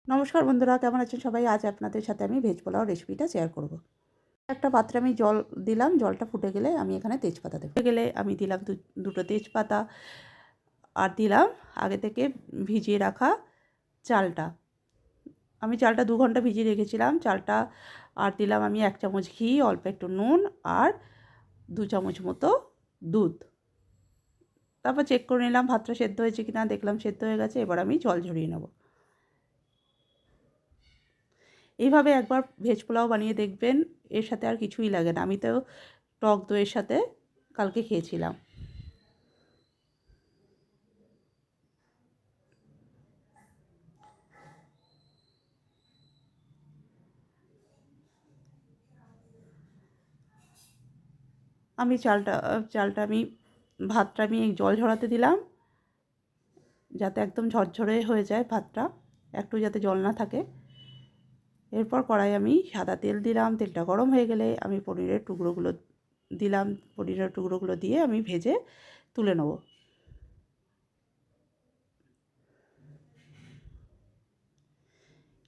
নমস্কার বন্ধুরা, কেমন আছেন সবাই? আজ আপনাদের সাথে আমি ভেজ পোলাও রেসিপিটা শেয়ার করব। একটা পাত্রে আমি জল দিলাম, জলটা ফুটে গেলে আমি এখানে তেজপাতা দেবো। ফুটে গেলে আমি দিলাম দুটো তেজপাতা, আর দিলাম আগে থেকে ভিজিয়ে রাখা চালটা। আমি চালটা 2 ঘন্টা ভিজিয়ে রেখেছিলাম চালটা। আর দিলাম আমি 1 চামচ ঘি, অল্প একটু নুন আর 2 চামচ মতো দুধ। তারপর চেক করে নিলাম ভাতটা সেদ্ধ হয়েছে কিনা, দেখলাম সেদ্ধ হয়ে গেছে। এবার আমি জল ঝরিয়ে নেব। এইভাবে একবার ভেজ পোলাও বানিয়ে দেখবেন, এর সাথে আর কিছুই লাগে না। আমি তো টক দইয়ের সাথে কালকে খেয়েছিলাম। আমি চালটা ভাতটা আমি জল ঝরাতে দিলাম, যাতে একদম ঝরঝরে হয়ে যায় ভাতটা, একটু যাতে জল না থাকে। এরপর কড়াই আমি সাদা তেল দিলাম। তেলটা গরম হয়ে গেলে আমি পনিরের টুকরোগুলো দিলাম। পনিরের টুকরোগুলো দিয়ে আমি ভেজে তুলে নেব।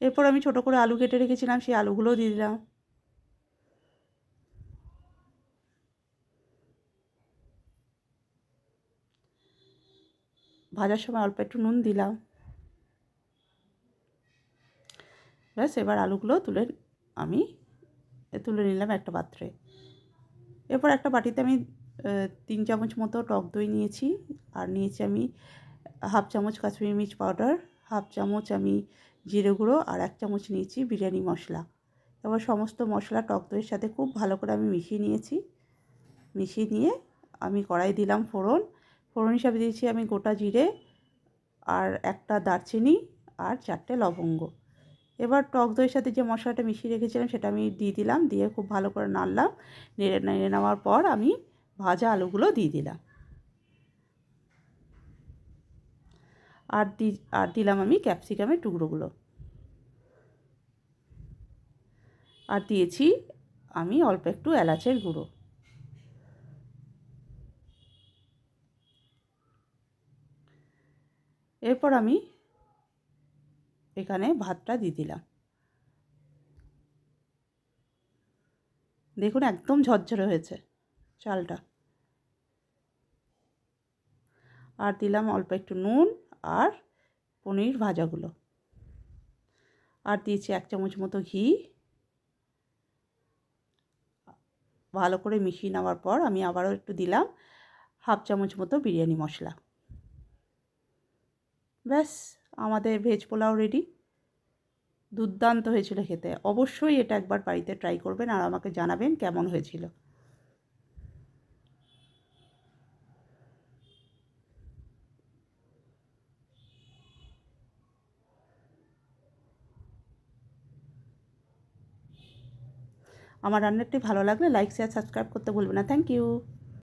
এরপর আমি ছোটো করে আলু কেটে রেখেছিলাম, সেই আলুগুলোও দিয়ে দিলাম। ভাজার সময় অল্প একটু নুন দিলাম। ব্যাস, এবার আলুগুলো আমি তুলে নিলাম একটা পাত্রে। এরপর একটা বাটিতে আমি 3 চামচ মতো টক দই নিয়েছি, আর নিয়েছি আমি হাফ চামচ কাশ্মীরি মির্চ পাউডার, হাফ চামচ আমি জিরে গুঁড়ো, আর 1 চামচ নিয়েছি বিরিয়ানি মশলা। এবার সমস্ত মশলা টক দইয়ের সাথে খুব ভালো করে আমি মিশিয়ে নিয়েছি। মিশিয়ে নিয়ে আমি কড়াই দিলাম ফোড়ন। ফোড়ন হিসাবে দিয়েছি আমি গোটা জিরে, আর একটা দারচিনি, আর 4টে লবঙ্গ। এবার টক দইয়ের সাথে যে মশলাটা মিশিয়ে রেখেছিলাম সেটা আমি দিয়ে দিলাম। দিয়ে খুব ভালো করে নাড়লাম। নেড়ে নেওয়ার পর আমি ভাজা আলুগুলো দিয়ে দিলাম। আর দিলাম আমি ক্যাপসিকামের টুকরোগুলো। আর দিয়েছি আমি অল্প একটু এলাচের গুঁড়ো। এরপর আমি এখানে ভাতটা দিয়ে দিলাম। দেখুন একদম ঝরঝরে হয়েছে চালটা। আর দিলাম অল্প একটু নুন আর পনির ভাজাগুলো। আর দিয়েছি 1 চামচ মতো ঘি। ভালো করে মিশিয়ে নেওয়ার পর আমি আবারও একটু দিলাম হাফ চামচ মতো বিরিয়ানি মশলা। ব্যাস, আমাদের ভেজ পোলাও রেডি। দুর্দান্ত হয়েছিল খেতে। অবশ্যই এটা একবার বাড়িতে ট্রাই করবেন আর আমাকে জানাবেন কেমন হয়েছিল। আমার রান্নাটি ভালো লাগলে লাইক, শেয়ার, সাবস্ক্রাইব করতে ভুলবেন না। Thank you.